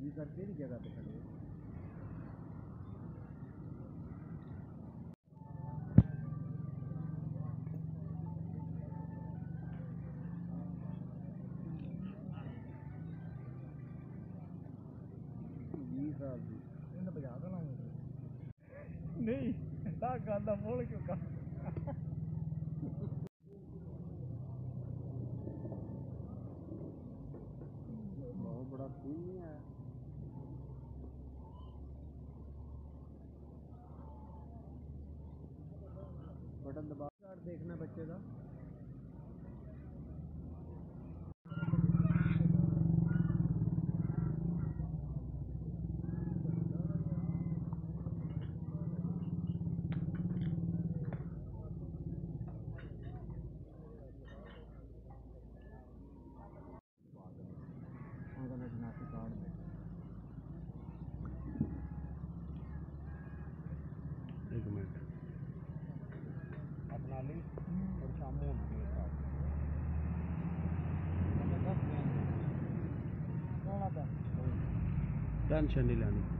जी sir केड़ी जगह पे खड़े हो? जी साहब जी इन्हें बजा देना नहीं ना गाना बोल क्यों का बहुत बड़ा सीन नहीं है। बटन दबा देखना बच्चे का एक मिनट अपना ली और शामों टेंशन नहीं लेनी।